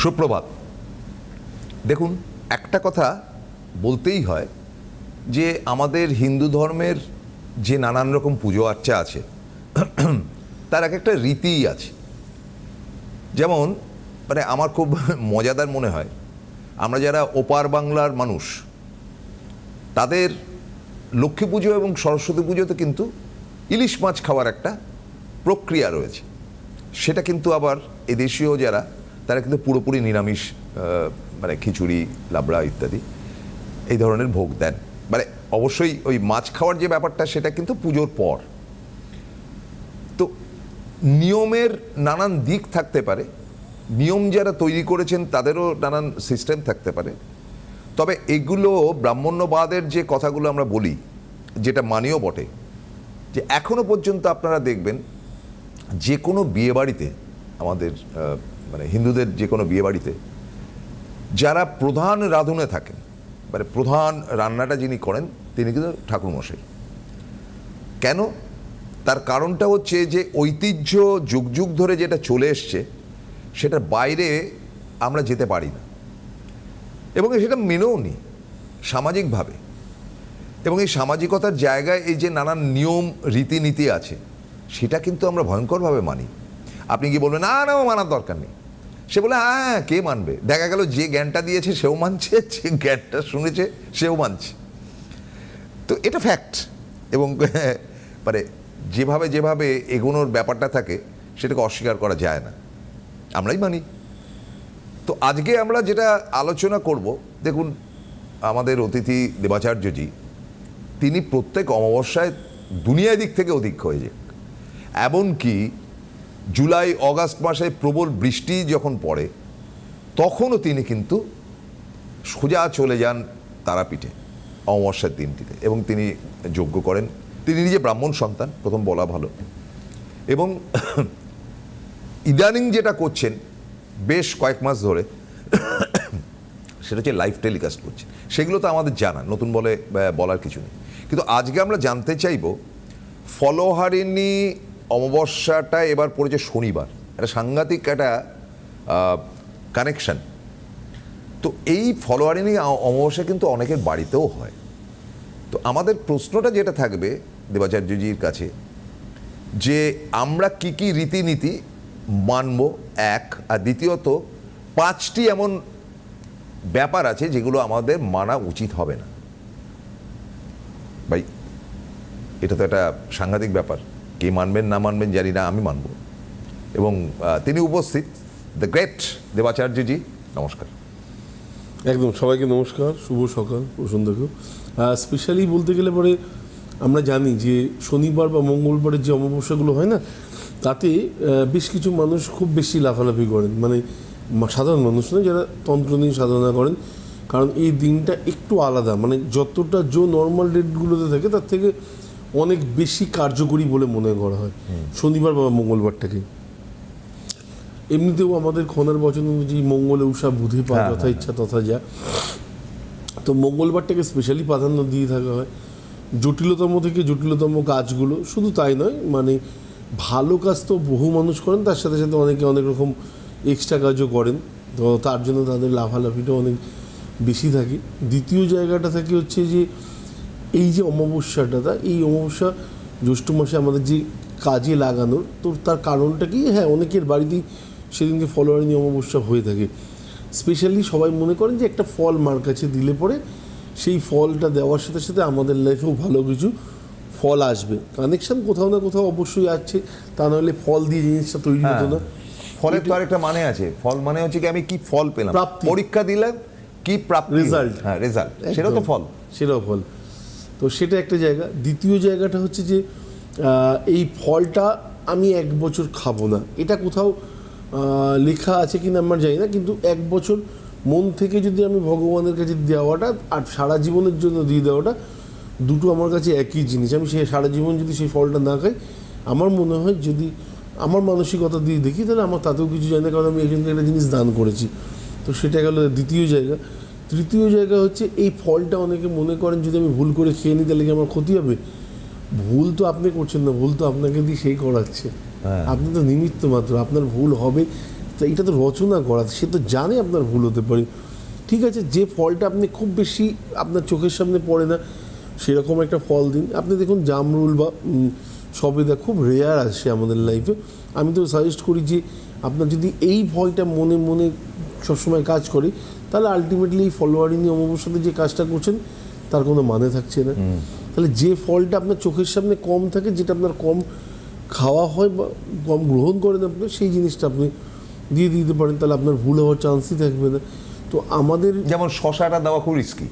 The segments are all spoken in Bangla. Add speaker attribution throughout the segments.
Speaker 1: সুপ্রভাত। দেখুন, একটা কথা বলতেই হয় যে আমাদের হিন্দু ধর্মের যে নানান রকম পুজো আর্চা আছে তার এক একটা রীতিই আছে। যেমন আমার খুব মজাদার মনে হয়, আমরা যারা ওপার বাংলার মানুষ তাদের লক্ষ্মী পুজো এবং সরস্বতী পুজোতে কিন্তু ইলিশ মাছ খাওয়ার একটা প্রক্রিয়া রয়েছে। সেটা কিন্তু আবার এদেশীয় যারা তারা কিন্তু পুরোপুরি নিরামিষ, খিচুড়ি, লাবড়া ইত্যাদি এই ধরনের ভোগ দেন। অবশ্যই ওই মাছ খাওয়ার যে ব্যাপারটা সেটা কিন্তু পুজোর পর। তো নিয়মের নানান দিক থাকতে পারে, নিয়ম যারা তৈরি করেছেন তাদেরও নানান সিস্টেম থাকতে পারে। তবে এগুলো ব্রাহ্মণ্যবাদের যে কথাগুলো আমরা বলি, যেটা মানেও বটে, যে এখনো পর্যন্ত আপনারা দেখবেন যে কোনো বিয়েবাড়িতে, আমাদের হিন্দুদের যে কোনো বিয়েবাড়িতে যারা প্রধান রাঁধুনে থাকেন, প্রধান রান্নাটা যিনি করেন তিনি কিন্তু ঠাকুরমশাই। কেন? তার কারণটা হচ্ছে যে ঐতিহ্য যুগ যুগ ধরে যেটা চলে এসছে সেটার বাইরে আমরা যেতে পারি না, এবং সেটা মেনেও নি সামাজিকভাবে। এবং এই সামাজিকতার জায়গায় এই যে নানান নিয়ম রীতিনীতি আছে সেটা কিন্তু আমরা ভয়ঙ্করভাবে মানি। আপনি কি বলবেন না না মানার দরকার নেই, সে বলে হ্যাঁ কে মানবে? দেখা গেল যে জ্ঞানটা দিয়েছে সেও মানছে, যে জ্ঞানটা শুনেছে সেও মানছে। তো এটা ফ্যাক্ট। এবং যেভাবে যেভাবে এগোনোর ব্যাপারটা থাকে সেটাকে অস্বীকার করা যায় না, আমরাই মানি। তো আজকে আমরা যেটা আলোচনা করব, দেখুন আমাদের অতিথি দেবাচার্যজি তিনি প্রত্যেক অমাবস্যায় দুনিয়ার দিক থেকে অধিক হয়ে যায়। এমনকি জুলাই অগাস্ট মাসে প্রবল বৃষ্টি যখন পড়ে তখনও তিনি কিন্তু সোজা চলে যান তারাপীঠে অমাবস্যার দিনটিতে, এবং তিনি যজ্ঞ করেন। তিনি নিজে ব্রাহ্মণ সন্তান, প্রথম বলা ভালো। এবং ইদানিং যেটা করছেন বেশ কয়েক মাস ধরে সেটা হচ্ছে লাইভ টেলিকাস্ট করছে। সেগুলো তো আমাদের জানা, নতুন বলার কিছু নেই। কিন্তু আজকে আমরা জানতে চাইব, ফলহারিণী অমাবস্যাটা এবার পড়েছে শনিবার, একটা সাংঘাতিক একটা কানেকশন। তো এই ফলহারিণী অমাবস্যা কিন্তু অনেকের বাড়িতেও হয়। তো আমাদের প্রশ্নটা যেটা থাকবে দেবাচার্যজির কাছে, যে আমরা কি কি রীতিনীতি মানব, এক, আর দ্বিতীয়ত 5টি এমন ব্যাপার আছে যেগুলো আমাদের মানা উচিত হবে না। ভাই এটা তো একটা সাংঘাতিক ব্যাপার, কে মানবেন না মানবেন জানি না, আমি মানব। এবং তিনি উপস্থিত, দ্য গ্রেট দেবাচার্যজি, নমস্কার।
Speaker 2: একদম, সবাইকে নমস্কার, শুভ সকাল, প্রসন্নকেও। স্পেশালি বলতে গেলে পরে আমরা জানি যে শনিবার বা মঙ্গলবারের যে অমাবস্যাগুলো হয় না, তাতে বেশ কিছু মানুষ খুব বেশি লাফালাফি করেন, সাধারণ মানুষ নয়, যারা তন্ত্র নিয়ে সাধনা করেন। কারণ এই দিনটা একটু আলাদা, যতটা নর্মাল ডেটগুলোতে থাকে তার থেকে অনেক বেশি কার্যকরী বলে মনে করা হয় শনিবার বা মঙ্গলবারটাকে। এমনিতেও আমাদের খনার বচন অনুযায়ী মঙ্গলে উষা বুধে পা, যথা ইচ্ছা তথা যা। তো মঙ্গলবারটাকে স্পেশালি প্রাধান্য দিয়ে থাকা হয় জটিলতম থেকে জটিলতম কাজগুলো। শুধু তাই নয়, ভালো কাজ তো বহু মানুষ করেন, তার সাথে সাথে অনেকে অনেক রকম এক্সট্রা কাজও করেন। তো তার জন্য তাদের লাফালাফিটা অনেক বেশি থাকে। দ্বিতীয় জায়গাটা থাকে হচ্ছে যে এই যে অমাবস্যাটা, এই অমাবস্যা জ্যৈষ্ঠ মাসে আমাদের যে কাজে লাগানোর, তো তার কারণটা কি? হ্যাঁ, অনেকের বাড়িতেই সেদিনকে ফলহারিণী অমাবস্যা হয়ে থাকে। স্পেশালি সবাই মনে করেন যে একটা ফল মার কাছে দিলে পরে সেই ফলটা দেওয়ার সাথে সাথে আমাদের লাইফেও ভালো কিছু ফল আসবে। কানেকশন কোথাও না কোথাও অবশ্যই আছে, তা নাহলে ফল দিয়ে জিনিসটা তৈরি হতো না।
Speaker 1: ফলের তো আরেকটা মানে আছে, ফল মানে হচ্ছে কি আমি কি ফল পেলাম, পরীক্ষা দিলাম কি প্রাপ্তি,
Speaker 2: রেজাল্ট।
Speaker 1: হ্যাঁ রেজাল্ট, সেটাও তো ফল,
Speaker 2: সেটাও ফল। তো সেটা একটা জায়গা। দ্বিতীয় জায়গাটা হচ্ছে যে এই ফলটা আমি 1 বছর খাবো না, এটা কোথাও লেখা আছে কিনা আমার জানি না, কিন্তু 1 বছর মন থেকে যদি আমি ভগবানের কাছে দেওয়াটা আর সারা জীবনের জন্য দিয়ে দেওয়াটা, দুটো আমার কাছে একই জিনিস। আমি সারা জীবন যদি সেই ফলটা না খাই, আমার মনে হয় যদি আমার মানসিকতা দিয়ে দেখি তাহলে আমার তাতেও কিছু জানি না, কারণ আমি একজনকে একটা জিনিস দান করেছি। তো সেটা গেল দ্বিতীয় জায়গা। তৃতীয় জায়গা হচ্ছে এই ফলটা অনেকে মনে করেন যদি আমি ভুল করে খেয়ে নিই তাহলে কি আমার ক্ষতি হবে। ভুল তো আপনি করছেন না, ভুল তো আপনাকে দিয়ে সেই করাচ্ছে। আপনি তো নিমিত্ত মাত্র, আপনার ভুল হবে তো এটা তো রচনা করা, সে তো জানে আপনার ভুল হতে পারে। ঠিক আছে, যে ফলটা আপনি খুব বেশি আপনার চোখের সামনে পড়ে না সেরকম একটা ফল দিন। আপনি দেখুন জামরুল বা সবেদা খুব রেয়ার আসে আমাদের লাইফে। আমি তো সাজেস্ট করি যে আপনার যদি এই ভয়টা মনে মনে সবসময় কাজ করে, তাহলে আলটিমেটলি এই ফলোয়ারিনি অমাবস্যাতে যে কাজটা করছেন তার কোনো মানে থাকছে না। তাহলে যে ফলটা আপনার চোখের সামনে কম থাকে, যেটা আপনার কম খাওয়া হয় বা কম গ্রহণ করেন আপনি, সেই জিনিসটা আপনি দিয়ে দিতে পারেন, তাহলে আপনার ভুল হওয়ার চান্সই থাকবে না। তো আমাদের
Speaker 1: যেমন শশাটা দেওয়া খুব রিস্কি,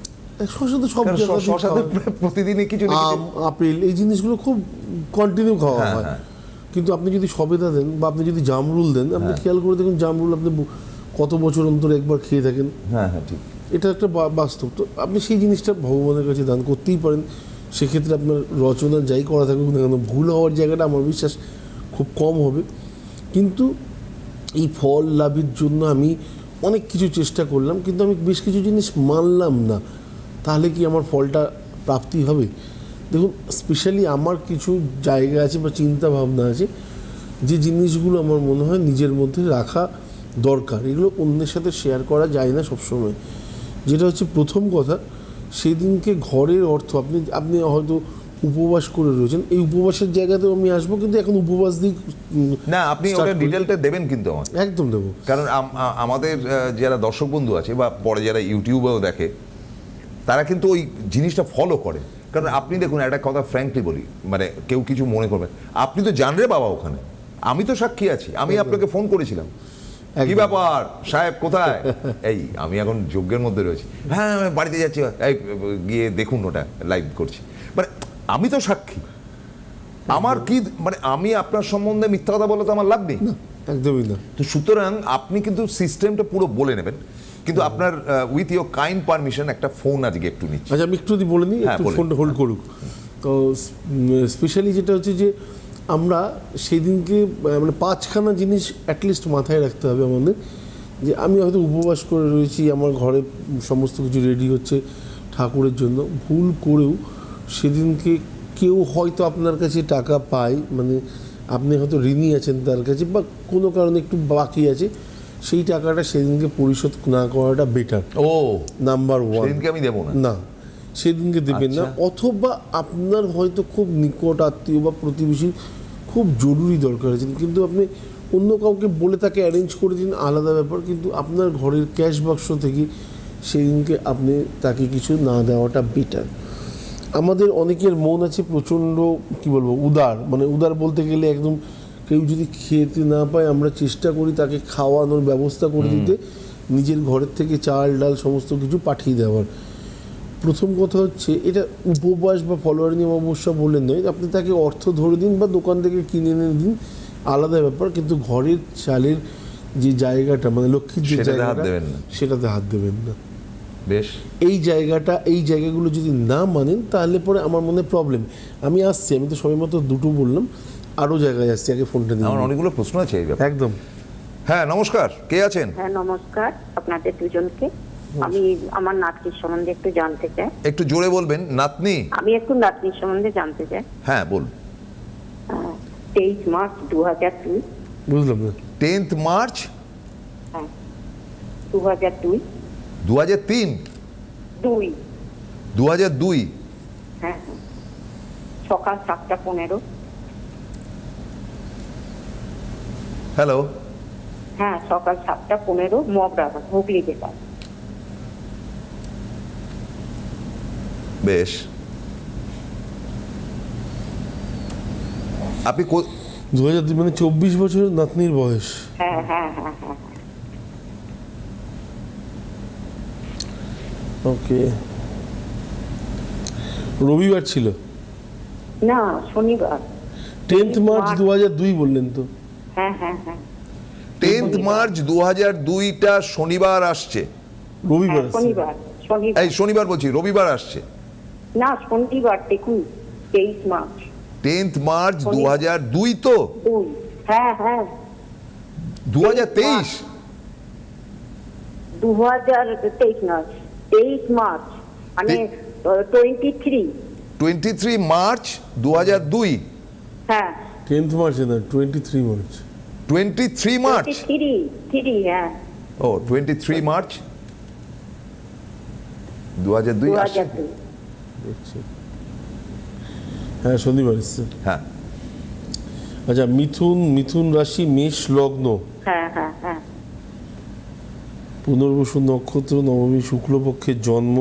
Speaker 2: শসা তো সব জায়গাতেই
Speaker 1: শশাতে
Speaker 2: খাওয়া হয়।
Speaker 1: প্রতিদিনই কিছু না কিছু
Speaker 2: আম, আপেল, এই জিনিসগুলো খুব কন্টিনিউ খাওয়া
Speaker 1: হ্যাঁ,
Speaker 2: হয়।
Speaker 1: হ্যাঁ।
Speaker 2: কিন্তু আপনি যদি সবেদা দেন বা আপনি যদি জামরুল দেন, আপনি খেয়াল করে দেখুন জামরুল আপনি কত বছর অন্তর একবার খেয়ে থাকেন।
Speaker 1: হ্যাঁ হ্যাঁ ঠিক।
Speaker 2: এটা একটা বাস্তব। তো আপনি সেই জিনিসটা ভগবানের কাছে দান করতেই পারেন। সেক্ষেত্রে আপনার রচনা যাই করা থাকুক না কেন, ভুল হওয়ার জায়গাটা আমার বিশ্বাস খুব কম হবে। কিন্তু এই ফল লাভের জন্য আমি অনেক কিছু চেষ্টা করলাম, কিন্তু আমি বেশ কিছু জিনিস মানলাম না, তাহলে কি আমার ফলটা প্রাপ্তি হবে? দেখুন, স্পেশালি আমার কিছু জায়গা আছে বা চিন্তা ভাবনা আছে, যে জিনিসগুলো আমার মনে হয় নিজের মধ্যে রাখা দরকার। এগুলো অন্যের সাথে শেয়ার করা যায় না সবসময়। যেটা হচ্ছে প্রথম কথা, সেদিনকে ঘরের অর্থ আপনি আপনি হয়তো উপবাস করে রয়েছেন, এই উপবাসের জায়গাতেও আমি আসবো, কিন্তু এখন উপবাস দিয়ে
Speaker 1: না, আপনি
Speaker 2: start
Speaker 1: ওটা
Speaker 2: করি।
Speaker 1: ডিটেলটা দেবেন কিন্তু আমার,
Speaker 2: একদম দেবো।
Speaker 1: কারণ আমাদের যারা দর্শক বন্ধু আছে বা পরে যারা ইউটিউবেও দেখে, তারা কিন্তু ওই জিনিসটা ফলো করে। কারণ আপনি দেখুন, একটা কথা ফ্র্যাঙ্কলি বলি, মানে কেউ কিছু মনে করবেন, আপনি তো জান রে বাবা ওখানে, আমি তো সাক্ষী আছি, আমি আপনাকে ফোন করেছিলাম, কি
Speaker 2: একদম।
Speaker 1: ব্যাপার সাহেব কোথায়? এই আমি এখন যজ্ঞের মধ্যে রয়েছি, হ্যাঁ আমি বাড়িতে যাচ্ছি, এই গিয়ে দেখুন ওটা লাইভ করছি, মানে আমি তো সাক্ষী। আমার কি মানে আমি আপনার সম্বন্ধে মিথ্যা কথা বলে তো আমার লাভ নেই।
Speaker 2: একদমই না।
Speaker 1: তো সুতরাং আপনি কিন্তু সিস্টেমটা পুরো বলে নেবেন, কিন্তু আপনার উইথ ইয়োর কাইন্ড পারমিশন একটা ফোন আজকে একটু নিচ্ছি।
Speaker 2: আচ্ছা, আমি একটু যদি বলে নিই,
Speaker 1: হ্যাঁ,
Speaker 2: একটু
Speaker 1: বলেন।
Speaker 2: ফোনটা হোল্ড করুক। তো স্পেশালি যেটা হচ্ছে যে আমরা সেদিনকে মানে 5খানা জিনিস অ্যাটলিস্ট মাথায় রাখতে হবে আমাদের, যে আমি হয়তো উপবাস করে রয়েছি, আমার ঘরে সমস্ত কিছু রেডি হচ্ছে ঠাকুরের জন্য, ভুল করেও সেদিনকে কেউ হয়তো আপনার কাছে টাকা পায়, মানে আপনি হয়তো ঋণী আছেন তার কাছে বা কোনো কারণে একটু বাকি আছে, সেই টাকাটা সেদিনকে পরিশোধ না করাটা বেটার।
Speaker 1: ও,
Speaker 2: নাম্বার ওয়ান,
Speaker 1: সেদিনকে আমি দেবো না।
Speaker 2: না সেদিনকে দেবেন না।
Speaker 1: আচ্ছা।
Speaker 2: অথবা আপনার হয়তো খুব নিকট আত্মীয় বা প্রতিবেশী খুব জরুরি দরকার আছে, কিন্তু আপনি অন্য কাউকে বলে তাকে অ্যারেঞ্জ করে দিন, আলাদা ব্যাপার, কিন্তু আপনার ঘরের ক্যাশ বাক্স থেকে সেদিনকে আপনি তাকে কিছু না দেওয়াটা বেটার। আমাদের অনেকের মন আছে প্রচণ্ড, কি বলবো, উদার, মানে উদার বলতে গেলে একদম কেউ যদি খেতে না পায় আমরা চেষ্টা করি তাকে খাওয়ানোর ব্যবস্থা করে দিতে, নিজের ঘরের থেকে চাল ডাল সমস্ত কিছু পাঠিয়ে দেওয়ার। প্রথম কথা হচ্ছে, এটা উপবাস বা ফলোয়ারিনি অমাবস্যা বলে নয়, আপনি তাকে অর্থ ধরে দিন বা দোকান থেকে কিনে এনে দিন, আলাদা ব্যাপার, কিন্তু ঘরের চালের যে জায়গাটা, মানে লক্ষ্মীর যে
Speaker 1: সেটাতে হাত
Speaker 2: জায়গাটা,
Speaker 1: দেবেন না।
Speaker 2: সেটাতে হাত দেবেন না।
Speaker 1: বেশ,
Speaker 2: এই জায়গাগুলো যদি না মানেন, তাহলে পরে আমার মনে প্রবলেম। আমি আসছি, আমি তো সবাই মতো দুটো বললাম, আরও জায়গায় আসছি, আগে ফোনটা নিয়ে
Speaker 1: আমার
Speaker 2: নিই।
Speaker 1: অনেকগুলো প্রশ্ন আছে এই ব্যাপারে।
Speaker 2: একদম।
Speaker 1: হ্যাঁ, নমস্কার, কে আছেন?
Speaker 3: হ্যাঁ, নমস্কার আপনাদের দুজনকে। আমি আমার নাতনির সম্বন্ধে একটু জানতে চাই।
Speaker 1: একটু জোরে বলবেন। নাতনি?
Speaker 3: আমি একটু নাতনির সম্বন্ধে জানতে চাই।
Speaker 1: হ্যাঁ বলুন।
Speaker 3: 23 মার্চ 2002।
Speaker 2: বুঝলাম না।
Speaker 1: 10th মার্চ
Speaker 3: হ্যাঁ, 2002।
Speaker 1: 2003?
Speaker 3: 2।
Speaker 1: 2002?
Speaker 3: হ্যাঁ হ্যাঁ, সকাল 7:15।
Speaker 1: হ্যালো?
Speaker 3: হ্যাঁ, সকাল 7:15, মগরা, হুগলি জেলা।
Speaker 1: বেশ, আপনি
Speaker 2: 2002 মানে 24 বছরের নাতনির বয়স।
Speaker 3: হ্যাঁ হ্যাঁ হ্যাঁ হ্যাঁ।
Speaker 2: ওকে, রবিবার ছিল?
Speaker 3: না, শনিবার।
Speaker 2: 10th মার্চ 2002 বললেন তো?
Speaker 3: হ্যাঁ হ্যাঁ হ্যাঁ
Speaker 1: 10th মার্চ 2002টা শনিবার আসছে।
Speaker 2: রবিবার
Speaker 3: হ্যাঁ,
Speaker 2: আছে।
Speaker 3: শনিবার। শনিবার
Speaker 1: এই শনিবার বলছি, রবিবার আসছে।
Speaker 3: না, শনিবার দেখুন, 23 মার্চ
Speaker 1: 10th মার্চ 2002 তো?
Speaker 3: 2। হ্যাঁ হ্যাঁ,
Speaker 1: 2023?
Speaker 3: 2023 না, 23 মার্চ, মানে 23।
Speaker 1: 23 মার্চ 2002?
Speaker 3: হ্যাঁ
Speaker 2: 10th মার্চে না, 23 মার্চ।
Speaker 1: 23 মার্চ।
Speaker 3: 23 হ্যাঁ।
Speaker 1: ও 23 মার্চ 2002 আসছে।
Speaker 3: 2002।
Speaker 2: দেখছি। হ্যাঁ শনিবার এসছে।
Speaker 1: হ্যাঁ,
Speaker 2: আচ্ছা, মিথুন রাশি, মেষ লগ্ন,
Speaker 3: হ্যাঁ হ্যাঁ হ্যাঁ।
Speaker 2: পুনর্বসু নক্ষত্র, নবমী শুক্লপক্ষের জন্ম।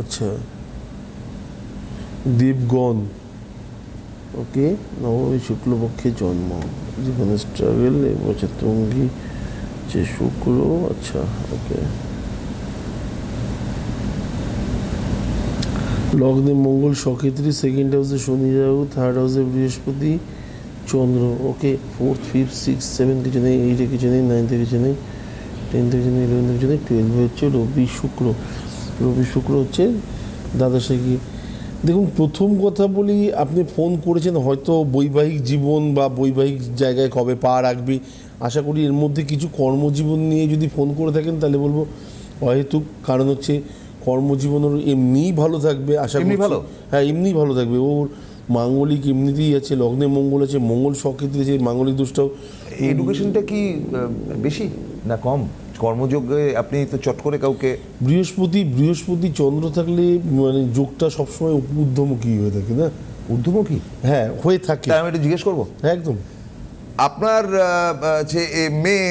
Speaker 2: আচ্ছা, দেবগণ, ওকে, নবমী শুক্লপক্ষের জন্ম, জীবনে স্ট্রাগল, এবছর তুঙ্গি যে শুক্র। আচ্ছা, ওকে, লগ্নে মঙ্গল, সক্ষেত্রী, সেকেন্ড হাউসে শনি রাহু, থার্ড হাউসে বৃহস্পতি চন্দ্র, ওকে, 4th 5th 6th 7th কিছু নেই, 8-এ কিছু নেই, 9th-এ কিছু নেই, 10th-এ কিছু নেই, 11th-এ কিছু নেই, 12-এ হচ্ছে রবি শুক্র হচ্ছে দ্বাদশে গিয়ে। দেখুন, প্রথম কথা বলি, আপনি ফোন করেছেন হয়তো বৈবাহিক জীবন বা বৈবাহিক জায়গায় কবে পা রাখবি, আশা করি এর মধ্যে কিছু কর্মজীবন নিয়ে যদি ফোন করে থাকেন তাহলে বলবো অহেতুক, কারণ হচ্ছে কর্মজীবন ওর এমনিই ভালো থাকবে, আশা
Speaker 1: এমনি
Speaker 2: করছি।
Speaker 1: ভালো?
Speaker 2: হ্যাঁ, এমনি ভালো থাকবে। ওর মাঙ্গলিক এমনিতেই আছে, লগ্নে মঙ্গল আছে, মঙ্গল সক্ষেত্রে আছে, মাঙ্গলিক দোষটাও।
Speaker 1: এডুকেশনটা কি বেশি না কম? কর্মযোগে আপনি তো চট করে কাউকে
Speaker 2: বৃহস্পতি চন্দ্র থাকলে মানে যোগটা সবসময় ঊর্ধ্বমুখী হয়ে থাকে না?
Speaker 1: ঊর্ধ্বমুখী
Speaker 2: হ্যাঁ, হয়ে থাকে।
Speaker 1: তাই আমি একটু জিজ্ঞেস করবো,
Speaker 2: একদম।
Speaker 1: আপনার যে মেয়ে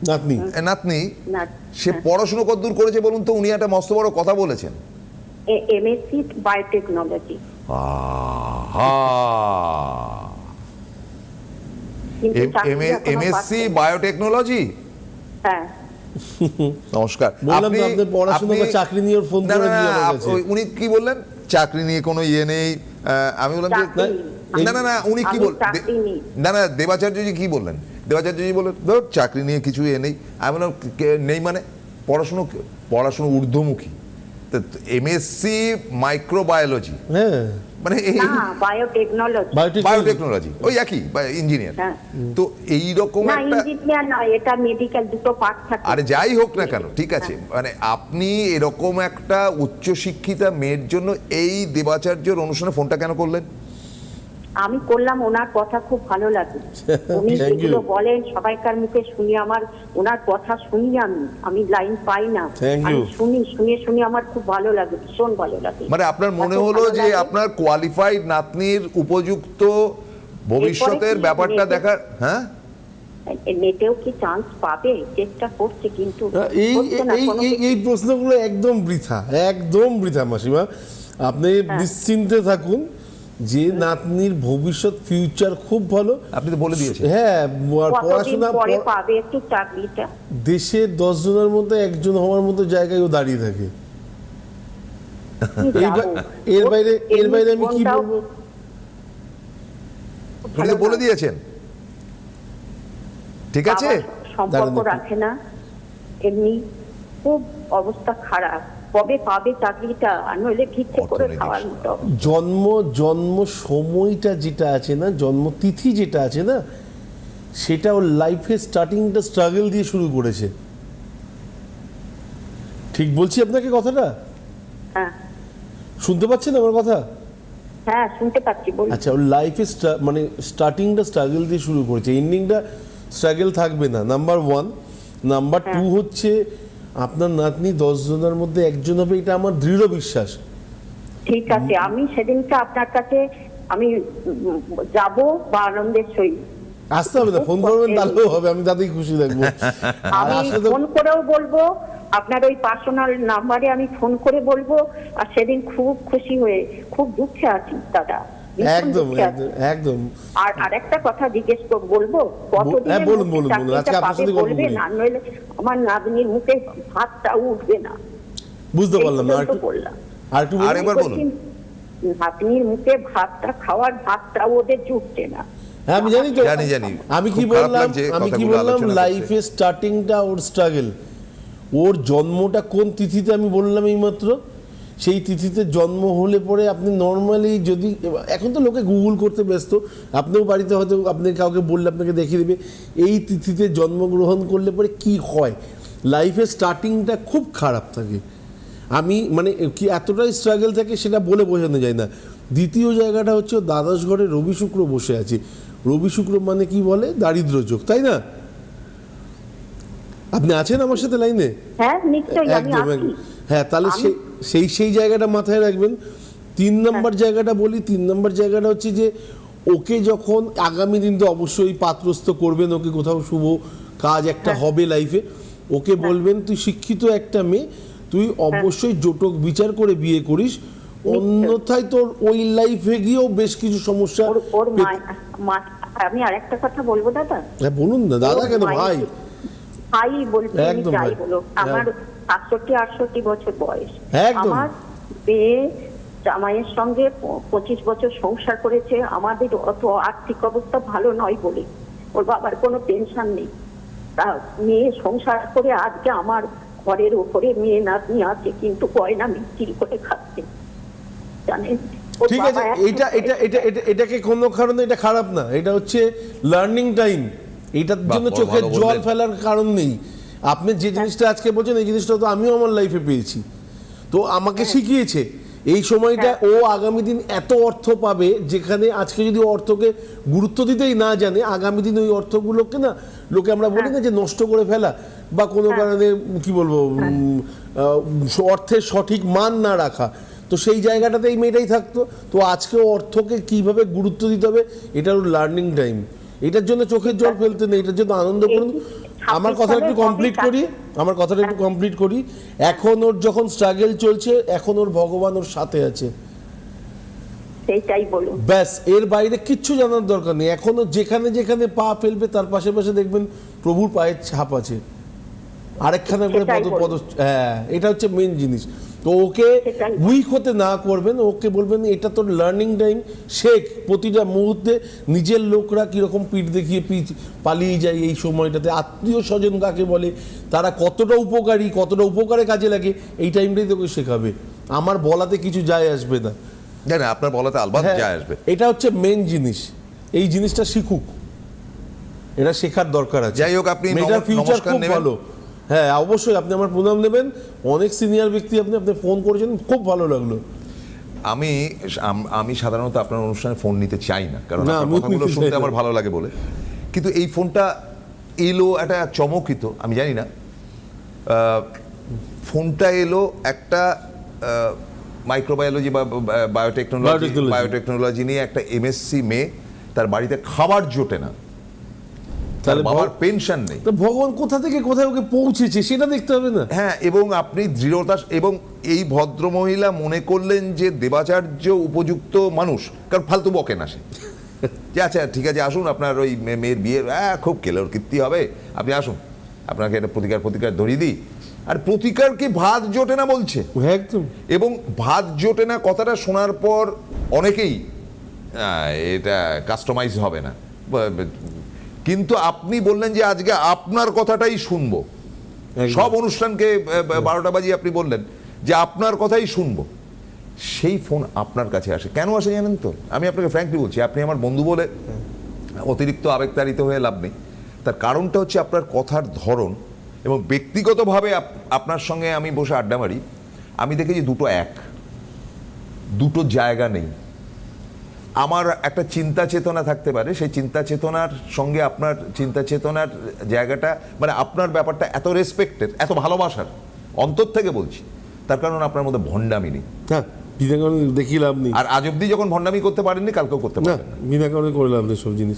Speaker 2: নাতনি,
Speaker 1: নাতনি,
Speaker 3: না,
Speaker 1: সে পড়াশুনো কতদূর করেছে বলুন তো? উনি একটা মস্ত বড় কথা বলেছেন।
Speaker 3: MSc biotechnology.
Speaker 1: আহা,
Speaker 3: কিন্তু চাকরি এখনো
Speaker 1: এমএসসি
Speaker 3: পাচ্ছে না।
Speaker 1: বায়োটেকনোলজি।
Speaker 3: হ্যাঁ।
Speaker 1: নমস্কার।
Speaker 2: বললাম তো, আপনি পড়াশোনা বা চাকরি নিয়ে ওর ফোন
Speaker 1: না,
Speaker 2: করে
Speaker 1: না,
Speaker 2: দিয়ে
Speaker 1: না,
Speaker 2: আমার কাছে।
Speaker 1: উনি কি বললেন? চাকরি নিয়ে কোনো ইয়ে নেই। আমি বললাম যে
Speaker 3: চাকরি,
Speaker 1: না না না, উনি কি
Speaker 3: আমি
Speaker 1: বল
Speaker 3: চাকরি নিই।
Speaker 1: না না, দেবাচার্যজি কি বললেন? দেবাচার্যজি বললেন ধর চাকরি নিয়ে কিছু ইয়ে নেই। আমি বললাম নেই মানে? পড়াশুনো ঊর্ধ্বমুখী। এমএসসি মাইক্রোবায়োলজি,
Speaker 2: হ্যাঁ,
Speaker 1: মানে এই
Speaker 3: না, বায়োটেকনোলজি।
Speaker 1: বায়োটেকনোলজি, ওই একই ইঞ্জিনিয়ার।
Speaker 3: হ্যাঁ।
Speaker 1: তো এইরকম
Speaker 3: না,
Speaker 1: একটা,
Speaker 3: ইঞ্জিনিয়ার নয়, এটা মেডিকেল, দুটো পার্ট থাকে।
Speaker 1: আরে যাই হোক না কেন, ঠিক আছে, মানে আপনি এরকম একটা উচ্চশিক্ষিতা মেয়ের জন্য এই দেবাচার্যর অনুষ্ঠানে ফোনটা কেন করলেন?
Speaker 3: আমি করলাম, ওনার কথা খুব ভালো লাগে। উনি
Speaker 2: Thank you.
Speaker 3: যেগুলো বলেন সবাইকার মুখে শুনি, আমার ওনার কথা শুনি, আমি লাইন পাই না,
Speaker 2: Thank
Speaker 3: আমি
Speaker 2: you.
Speaker 3: শুনি আমার খুব ভালো লাগে, ভীষণ ভালো লাগে।
Speaker 1: মানে আপনার মনে
Speaker 3: এত
Speaker 1: হলো
Speaker 3: ভালো
Speaker 1: যে
Speaker 3: লাগে।
Speaker 1: আপনার কোয়ালিফাইড নাতনির উপযুক্ত ভবিষ্যতের
Speaker 3: এরপরে কি
Speaker 1: ব্যাপারটা
Speaker 3: নেটে-
Speaker 1: দেখার। হ্যাঁ,
Speaker 3: নেটেও কি চান্স পাবে? চেষ্টা করছে কিন্তু
Speaker 2: এই
Speaker 3: হচ্ছে না
Speaker 2: এই
Speaker 3: কোনো
Speaker 2: এই-
Speaker 3: কিছু।
Speaker 2: এই প্রশ্নগুলো একদম বৃথা মাসিমা। আপনি নিশ্চিন্তে থাকুন যে নাতনির ভবিষ্যৎ ফিউচার খুব ভালো।
Speaker 1: আপনি তো বলে দিয়েছেন।
Speaker 2: হ্যাঁ, আর
Speaker 3: কতদিন
Speaker 2: পড়াশোনা
Speaker 3: পরে পাবে একটু চাকরিটা?
Speaker 2: দেশের 10 জনের মধ্যে একজন হওয়ার মতো জায়গায় ও দাঁড়িয়ে থাকে। এর বাইরে আমি কি বলবো?
Speaker 1: উনি তো বলে দিয়েছেন, ঠিক আছে।
Speaker 3: সম্পর্ক
Speaker 2: দাঁড়ান একটু।
Speaker 3: রাখে না, এমনি খুব অবস্থা খারাপ। কবে পাবে চাকরিটা? আর নইলে ভিক্ষে করে
Speaker 1: অর্থনৈতিক
Speaker 3: খাওয়ার মতো।
Speaker 2: জন্ম সময়টা যেটা আছে না, জন্মতিথি যেটা আছে না, সেটা ওর লাইফে স্টার্টিংটা স্ট্রাগল দিয়ে শুরু করেছে। ঠিক বলছি আপনাকে কথাটা?
Speaker 3: হ্যাঁ
Speaker 2: শুনতে পাচ্ছেন আমার কথা?
Speaker 3: হ্যাঁ, শুনতে পাচ্ছি, বলুন।
Speaker 2: আচ্ছা, ওর লাইফে মানে স্টার্টিংটা স্ট্রাগল দিয়ে শুরু করেছে, এন্ডিংটা স্ট্রাগল থাকবে না, নাম্বার 1। নাম্বার 2 হচ্ছে আপনার নাতনি 10 জনের মধ্যে একজন হবে, এটা আমার দৃঢ় বিশ্বাস।
Speaker 3: ঠিক আছে, আমি সেদিনটা আপনার কাছে আমি যাব বা আনন্দের সহিত।
Speaker 2: আসতে হবে না, ফোন করবেন তাহলেও হবে, আমি তাতেই খুশি থাকবো। আর
Speaker 3: আমি
Speaker 2: আসলে তো
Speaker 3: ফোন করেও বলবো, আপনার ওই পার্সোনাল নাম্বারে আমি ফোন করে বলবো। আর সেদিন খুব খুশি হয়ে, খুব দুঃখে আছি দাদা, ভীষণ
Speaker 2: একদম
Speaker 3: দুঃখে আছি।
Speaker 2: একদম।
Speaker 3: আর আরেকটা কথা জিজ্ঞেস বলবো, কতদিনের
Speaker 2: হ্যাঁ, বলুন,
Speaker 3: মধ্যে
Speaker 2: বলুন, বলুন।
Speaker 3: চাকরিটা
Speaker 2: আজকে আপনার
Speaker 3: পাবে
Speaker 2: সাথে গল্প
Speaker 3: বলবেন?
Speaker 2: করি।
Speaker 3: আর নইলে আমার নাতনির মুখে ভাতটা উঠবে না।
Speaker 2: বুঝতে পারলাম না,
Speaker 3: এই পর্যন্ত বললাম।
Speaker 2: আরেকটু বলুন।
Speaker 1: আরেকবার বলুন।
Speaker 3: নাতনির মুখে ভাতটা খাওয়ার ভাতটা ওদের জুটছে না।
Speaker 2: হ্যাঁ, আমি জানি তো।
Speaker 1: জানি।
Speaker 2: আমি কি
Speaker 1: খুব খারাপ
Speaker 2: বললাম?
Speaker 1: লাগছে
Speaker 2: আমি কি
Speaker 1: কথাগুলো
Speaker 2: বললাম?
Speaker 1: আলোচনা করতে।
Speaker 2: লাইফে স্টার্টিংটা ওর স্ট্রাগল। ওর জন্মটা কোন তিথিতে আমি বললাম এইমাত্র, সেই তিথিতে জন্ম হলে পরে আপনি নর্মালি যদি, এখন তো লোকে গুগল করতে ব্যস্ত, আপনিও বাড়িতে হয়তো আপনি কাউকে বললে আপনাকে দেখিয়ে দেবে এই তিথিতে জন্মগ্রহণ করলে পরে কি হয়। লাইফের স্টার্টিংটা খুব খারাপ থাকে। আমি মানে কি এতটাই স্ট্রাগল থাকে সেটা বলে বোঝানো যায় না। দ্বিতীয় জায়গাটা হচ্ছে দ্বাদশ ঘরে রবি শুক্র বসে আছে, রবি শুক্র মানে কি বলে? দারিদ্র যোগ, তাই না? আপনি আছেন আমার সাথে লাইনে?
Speaker 3: হ্যাঁ নিশ্চয়ই আমি
Speaker 2: একদম
Speaker 3: আছি।
Speaker 2: একদম। হ্যাঁ, তাহলে সেই জায়গাটা মাথায় রাখবেন। 3 নম্বর জায়গাটা বলি, 3 নম্বর জায়গাটা হচ্ছে যে ওকে যখন আগামী দিন তো অবশ্যই পাত্রস্থ করবেন, ওকে কোথাও শুভ কাজ একটা হবে লাইফে, ওকে বলবেন তুই শিক্ষিত একটা মেয়ে, তুই অবশ্যই জটক বিচার করে বিয়ে করিস, অন্যথায় তোর ওই লাইফে গিয়েও বেশ কিছু সমস্যা।
Speaker 3: ওর মা আমি আরেকটা কথা বলবো দাদা।
Speaker 2: হ্যাঁ বলুন না দাদা, কেন ভাই?
Speaker 3: ভাই বলতে
Speaker 2: একদম
Speaker 3: যাই
Speaker 2: ভাই।
Speaker 3: বলো, আমার 67-68 বছর বয়স।
Speaker 2: একদম।
Speaker 3: আমার মেয়ে জামাইয়ের সঙ্গে 25 বছর সংসার করেছে। আমাদের অত আর্থিক অবস্থা ভালো নয় বলে ওর বাবার কোনো পেনশন নেই। তা মেয়ে সংসার করে আজকে আমার ঘরের উপরে মেয়ে নাতনি আছে, কিন্তু গয়না বিক্রি করে খাচ্ছে, জানেন। ওর
Speaker 2: ঠিক আছে,
Speaker 3: বাবা
Speaker 2: এটাকে কোনো কারণে এটা খারাপ না, এটা হচ্ছে লার্নিং টাইম। এটার জন্য
Speaker 1: বাহ,
Speaker 2: চোখের
Speaker 1: ভালো
Speaker 2: জল
Speaker 1: বললেন।
Speaker 2: ফেলার কারণ নেই। আপনি যে জিনিসটা আজকে বলছেন, এই জিনিসটা তো আমিও আমার লাইফে পেয়েছি, তো আমাকে শিখিয়েছে। এই সময়টা ও আগামী দিন এত অর্থ পাবে, যেখানে আজকে যদি অর্থকে গুরুত্ব দিতেই না জানে, আগামী দিন ওই অর্থগুলোকে না লোকে আমরা বলি না যে নষ্ট করে ফেলা বা কোনো কারণে কি বলবো অর্থের সঠিক মান না রাখা, তো সেই জায়গাটাতে এই মেয়েটাই থাকতো। তো আজকে অর্থকে কিভাবে গুরুত্ব দিতে হবে, এটার লার্নিং টাইম। এটার জন্য চোখের জল ফেলতে নেই, এটার জন্য আনন্দ করুন। আমার কথা একটু কমপ্লিট করি। এখন ওর যখন স্ট্রাগল চলছে, এখন ওর ভগবান ওর সাথে আছে,
Speaker 3: সেইটাই বলুন।
Speaker 2: ব্যাস, এর বাইরে কিচ্ছু জানার দরকার নেই। এখনো যেখানে যেখানে পা ফেলবে তার পাশে পাশে দেখবেন প্রভুর পায়ের ছাপ আছে, আরেকখানা করে
Speaker 3: সেটাই
Speaker 2: পদ। হ্যাঁ, এটা হচ্ছে মেন জিনিস। তো ওকে
Speaker 3: সেটাই।
Speaker 2: উইক হতে না করবেন, ওকে বলবেন এটা তোর লার্নিং টাইম, শেখ। প্রতিটা মুহূর্তে নিজের লোকরা কীরকম পিঠ দেখিয়ে পালিয়ে যায় এই সময়টাতে, আত্মীয় স্বজন কাকে বলে, তারা কতটা উপকারী, কতটা উপকারে কাজে লাগে, এই টাইমটাই তোকে শেখাবে। আমার বলাতে কিছু যায় আসবে না,
Speaker 1: জানেন আপনার বলাতে আলবাত
Speaker 2: হ্যাঁ,
Speaker 1: যায় আসবে।
Speaker 2: এটা হচ্ছে মেন জিনিস। এই জিনিসটা শিখুক, এটা শেখার দরকার আছে।
Speaker 1: যাই হোক, আপনি
Speaker 2: মেয়েটার ফিউচার
Speaker 1: নমস্কার
Speaker 2: খুব
Speaker 1: নেবেন।
Speaker 2: ভালো। হ্যাঁ অবশ্যই, আপনি আমার প্রণাম নেবেন। অনেক সিনিয়র ব্যক্তি আপনি ফোন করেছেন, খুব ভালো লাগলো।
Speaker 1: আমি সাধারণত আপনার অনুষ্ঠানে ফোন নিতে চাই না, কারণ
Speaker 2: না,
Speaker 1: আপনার
Speaker 2: আমিও
Speaker 1: কথাগুলো
Speaker 2: নিতে চাই
Speaker 1: শুনতে
Speaker 2: না।
Speaker 1: আমার ভালো লাগে বলে। কিন্তু এই ফোনটা এলো একটা চমকিত, আমি জানি না, ফোনটা এলো একটা মাইক্রোবায়োলজি বা বায়োটেকনোলজি নিয়ে একটা এমএসসি মেয়ে, তার বাড়িতে খাবার জোটে না, তার বাবার পেনশন নেই।
Speaker 2: তো ভগবান কোথা থেকে কোথায় ওকে পৌঁছেছে সেটা দেখতে হবে না?
Speaker 1: হ্যাঁ, এবং আপনি দৃঢ়তা, এবং এই ভদ্রমহিলা মনে করলেন যে দেবাচার্য উপযুক্ত মানুষ, কারণ ফালতু বকেন আসে যে আচ্ছা ঠিক আছে আসুন, আপনার ওই মেয়ের বিয়ে খুব কেলোর কীর্তি হবে, আপনি আসুন, আপনাকে একটা প্রতিকার ধরিয়ে দিই। আর প্রতিকার কি ভাত জোটে না বলছে,
Speaker 2: একদম।
Speaker 1: এবং ভাত জোটে না কথাটা শোনার পর অনেকেই এটা কাস্টমাইজ হবে না, কিন্তু আপনি বললেন যে আজকে আপনার কথাটাই শুনবো। সব অনুষ্ঠানকে 12টা বাজিয়ে আপনি বললেন যে আপনার কথাই শুনবো। সেই ফোন আপনার কাছে আসে, কেন আসে জানেন তো? আমি আপনাকে ফ্র্যাঙ্কলি বলছি, আপনি আমার বন্ধু বলে অতিরিক্ত আবেগতাড়িত হয়ে লাভ নেই। তার কারণটা হচ্ছে আপনার কথার ধরন, এবং ব্যক্তিগতভাবে আপনার সঙ্গে আমি বসে আড্ডা মারি, আমি দেখেছি দুটো জায়গা নেই। আমার একটা চিন্তা চেতনা থাকতে পারে, সেই চিন্তা চেতনার সঙ্গে আপনার চিন্তা চেতনার জায়গাটা, মানে আপনার ব্যাপারটা এত রেসপেক্টের, এত ভালোবাসার, অন্তর থেকে বলছি, তার কারণ আপনার মধ্যে ভণ্ডামি নেই।
Speaker 2: হ্যাঁ, বিনা কারণে দেখি লাভ নেই।
Speaker 1: আর আজ অব্দি যখন ভণ্ডামি করতে পারেননি, কালকেও করতে
Speaker 2: না,
Speaker 1: পারবেন না।
Speaker 2: বিনা কারণে করে লাভ নেই সব জিনিস।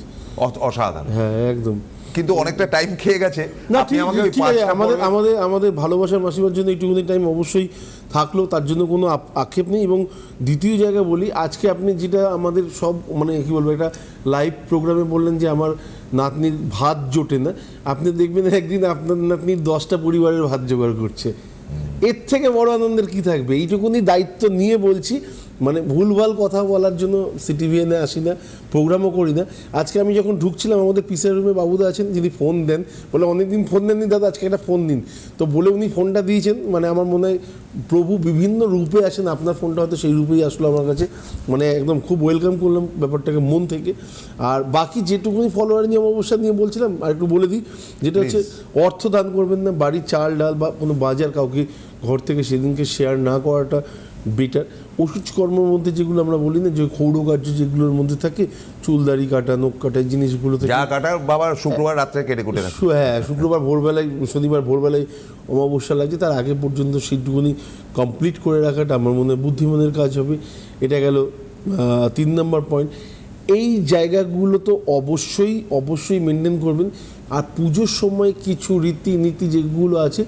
Speaker 1: অসাধারণ।
Speaker 2: হ্যাঁ একদম।
Speaker 1: কিন্তু অনেকটা টাইম খেয়ে গেছে।
Speaker 2: না
Speaker 1: আপনি
Speaker 2: ঠিক
Speaker 1: আমাকে ওই
Speaker 2: ঠিক আছে,
Speaker 1: পাঁচটা
Speaker 2: আমাদের
Speaker 1: পর্বে-
Speaker 2: আমাদের আমাদের ভালোবাসার মাসিমার জন্য একটুখানি টাইম অবশ্যই থাকলো, তার জন্য কোনো আক্ষেপ নেই। এবং দ্বিতীয় জায়গা বলি, আজকে আপনি যেটা আমাদের সব মানে কি বলবো, একটা লাইভ প্রোগ্রামে বললেন যে আমার নাতনির ভাত জোটে না, আপনি দেখবেন একদিন আপনার নাতনির 10টা পরিবারের ভাত জোগাড় করছে। এর থেকে বড় আনন্দের কি থাকবে? এইটুকুনি দায়িত্ব নিয়ে বলছি, মানে ভুলভাল কথা বলার জন্য সিটিভিএনে আসি না, প্রোগ্রামও করি না। আজকে আমি যখন ঢুকছিলাম, আমাদের পিসের রুমে বাবুদা আছেন, যিনি ফোন দেন, বলে অনেকদিন ফোন দেননি দাদা, আজকে একটা ফোন দিন। তো বলে উনি ফোনটা দিয়েছেন। মানে আমার মনে হয় প্রভু বিভিন্ন রূপে আসেন, আপনার ফোনটা হয়তো সেই রূপেই আসলো আমার কাছে। মানে একদম খুব ওয়েলকাম করলাম ব্যাপারটাকে মন থেকে। আর বাকি যেটুকুনি ফলোয়ার নিয়ে অবস্থা নিয়ে বলছিলাম, আর একটু বলে দিই, যেটা হচ্ছে অর্থ দান করবেন না, বাড়ির চাল ডাল বা কোনো বাজার কাউকে ঘর থেকে সেদিনকে শেয়ার না করাটা বেটার। ওষুধ কর্মের মধ্যে যেগুলো আমরা বলি না, যে ক্ষৌরকার্য যেগুলোর মধ্যে থাকে, চুলদাড়ি কাটা, নখ কাটা, এই জিনিসগুলো থেকে
Speaker 1: যা কাটার বাবা শুক্রবার রাত্রে কেটে কুটে রাখে।
Speaker 2: হ্যাঁ, শুক্রবার ভোরবেলায়, শনিবার ভোরবেলায় অমাবস্যা লাগছে, তার আগে পর্যন্ত সেটুকুনি কমপ্লিট করে রাখাটা আমার মনে হয় বুদ্ধিমানের কাজ হবে। এটা গেল 3 নম্বর পয়েন্ট। এই জায়গাগুলো তো অবশ্যই মেনটেন করবেন। আর পুজোর সময় কিছু রীতিনীতি যেগুলো আছে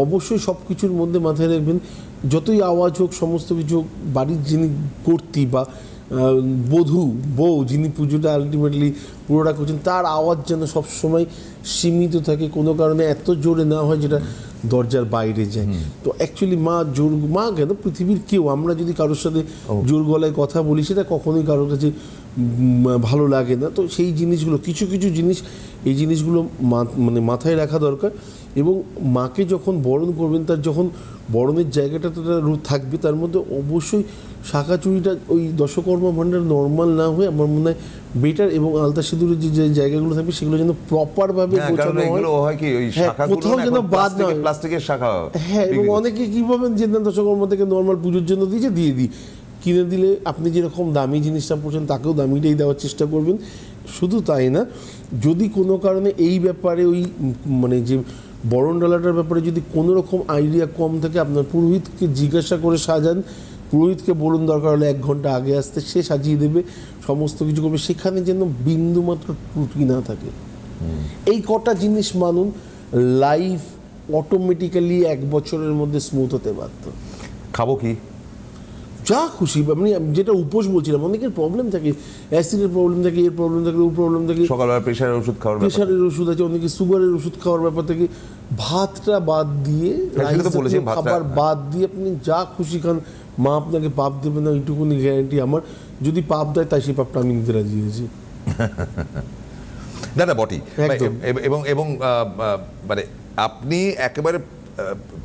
Speaker 2: অবশ্যই সব কিছুর মধ্যে মাথায় রাখবেন, যতই আওয়াজ হোক, সমস্ত কিছু হোক, বাড়ির যিনি কর্ত্রী বা বউ যিনি পুজোটা আলটিমেটলি পুরোটা করছেন, তার আওয়াজ যেন সবসময় সীমিত থাকে, কোনো কারণে এত জোরে না হয় যেটা দরজার বাইরে যায়। তো অ্যাকচুয়ালি মা কেন, পৃথিবীর কেউ, আমরা যদি কারোর সাথে জোর গলায় কথা বলি সেটা কখনোই কারোর কাছে ভালো লাগে না। তো সেই জিনিসগুলো, কিছু জিনিস, এই জিনিসগুলো মানে মাথায় রাখা দরকার। এবং মাকে যখন বরণ করবেন, তার যখন বরণের জায়গাটা তো থাকবে, তার মধ্যে অবশ্যই শাঁখা চুড়িটা ওই দশকর্মা ভাণ্ডার নর্মাল না হয়ে আমার মনে হয় বেটার, এবং আলতা সিঁদুরের যে জায়গাগুলো থাকবে সেগুলো যেন প্রপারভাবে গোছানো হয়, কোথাও যেন বাদ না হয়,
Speaker 1: প্লাস্টিকের শাখা।
Speaker 2: হ্যাঁ, এবং অনেকে কি ভাবেন যে না, দশকর্মা থেকে নর্মাল পুজোর জন্য দিয়ে দিই, কিনে দিলে আপনি যেরকম দামি জিনিসটা পড়ছেন তাকেও দামিটাই দেওয়ার চেষ্টা করবেন। শুধু তাই না, যদি কোনো কারণে এই ব্যাপারে ওই মানে যে বরণ ডালাটার ব্যাপারে যদি কোনো রকম আইডিয়া কম থাকে, আপনার পুরোহিতকে জিজ্ঞাসা করে সাজান। পুরোহিতকে বলুন দরকার হলে 1 ঘন্টা আগে আসতে, সে সাজিয়ে দেবে, সমস্ত কিছু করবে, সেখানে যেন বিন্দুমাত্র ত্রুটি না থাকে। এই কটা জিনিস মানুন, লাইফ অটোমেটিক্যালি 1 বছরের মধ্যে স্মুথ হতে বাধ্য।
Speaker 1: খাবো কি?
Speaker 2: যা খুশি, আমি যেটা উপোস বলছিলাম, অনেকের প্রবলেম থাকে, অ্যাসিডের প্রবলেম থাকে, এর প্রবলেম থাকে, ও প্রবলেম থাকে,
Speaker 1: সকালবেলা প্রেশারের ওষুধ খাওয়ার
Speaker 2: প্রেশারের ওষুধ আছে, অনেকে সুগারের ওষুধ খাওয়ার ব্যাপার থেকে, ভাতটা বাদ দিয়ে, খাবার বাদ দিয়ে আপনি যা খুশি খান, মা আপনাকে পাপ দেবে না, এইটুকুনি গ্যারান্টি আমার। যদি পাপ দেয়, তাই সেই পাপটা আমি নিতে রাজি হয়েছি।
Speaker 1: না বটি। এবং মানে আপনি একেবারে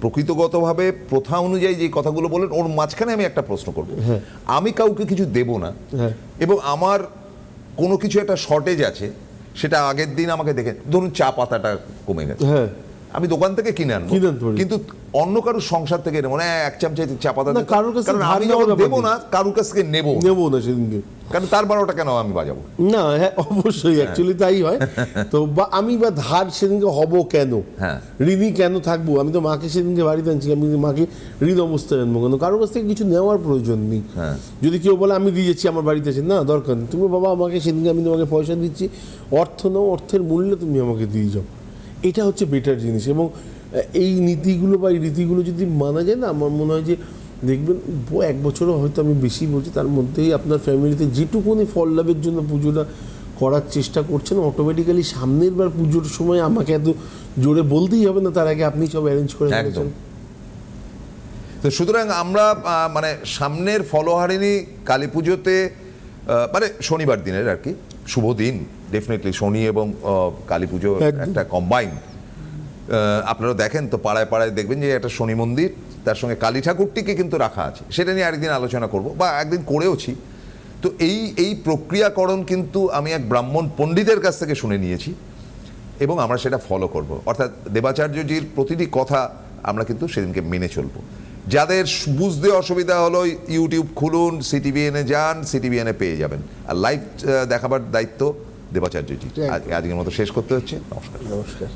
Speaker 1: প্রকৃতগতভাবে প্রথা অনুযায়ী যে কথাগুলো বলেন, ওর মাঝখানে আমি একটা প্রশ্ন করব। আমি কাউকে কিছু দেব না, এবং আমার কোনো কিছু একটা শর্টেজ আছে, সেটা আগের দিন আমাকে দেখে, ধরুন চা পাতাটা কমে গেছে, আমি দোকান থেকে কিনে আনবো, কিন্তু অন্য কারোর সংসার থেকে নেবো না 1 চামচা চা পাতা, কারণ আমি যখন দেবো না কারোর কাছ থেকে নেবো
Speaker 2: না সেদিনকে,
Speaker 1: কারণ তার 12টা কেন আমি বাজাবো না।
Speaker 2: হ্যাঁ, অবশ্যই অ্যাকচুয়ালি তাই হয়। তো বা আমি বা ধার সেদিনকে হব কেন, ঋণী কেন থাকবো? আমি তো মাকে সেদিনকে বাড়িতে আনছি, আমি মাকে ঋণ অবস্থায় আনবো কেন? কারোর কাছ থেকে কিছু নেওয়ার প্রয়োজন নেই। যদি কেউ বলে আমি দিয়ে যাচ্ছি, আমার বাড়িতে আছে, না দরকার নেই, তুমি বাবা আমাকে সেদিনকে, আমি তোমাকে পয়সা দিচ্ছি, অর্থ নাও, অর্থের মূল্যে তুমি আমাকে দিয়ে যাও, এটা হচ্ছে বেটার জিনিস। এবং এই নীতিগুলো বা এই রীতিগুলো যদি মানা যায় না, আমার মনে হয় যে দেখবেন 1 বছরও হয়তো আমি বেশি বলছি, তার মধ্যেই আপনার ফ্যামিলিতে যেটুকুনি ফল লাভের জন্য পুজোটা করার চেষ্টা করছেন, অটোমেটিক্যালি সামনের বার পুজোর সময় আমাকে এত জোরে বলতেই হবে না, তার আগে আপনি সব অ্যারেঞ্জ করে ফেলেছেন।
Speaker 1: তো সুতরাং আমরা মানে সামনের ফলহারিণী কালী পুজোতে, মানে শনিবার দিনের আর কি, শুভ দিন, ডেফিনেটলি শনি এবং কালী পুজো একটা কম্বাইন। আপনারা দেখেন তো পাড়ায় পাড়ায় দেখবেন যে একটা শনি মন্দির, তার সঙ্গে কালী ঠাকুরটিকে কিন্তু রাখা আছে, সেটা নিয়ে আরেকদিন আলোচনা করব, বা একদিন করেওছি। তো এই প্রক্রিয়াকরণ কিন্তু আমি এক ব্রাহ্মণ পণ্ডিতের কাছ থেকে শুনে নিয়েছি, এবং আমরা সেটা ফলো করব। অর্থাৎ দেবাচার্যজির প্রতিটি কথা আমরা কিন্তু সেদিনকে মেনে চলবো। যাদের বুঝতে অসুবিধা হলো, ইউটিউব খুলুন, CTVN-এ যান, CTVN-এ পেয়ে যাবেন, আর লাইভ দেখাবার দায়িত্ব দেবাচার্যজি। আজকের মতো শেষ করতে হচ্ছে। নমস্কার।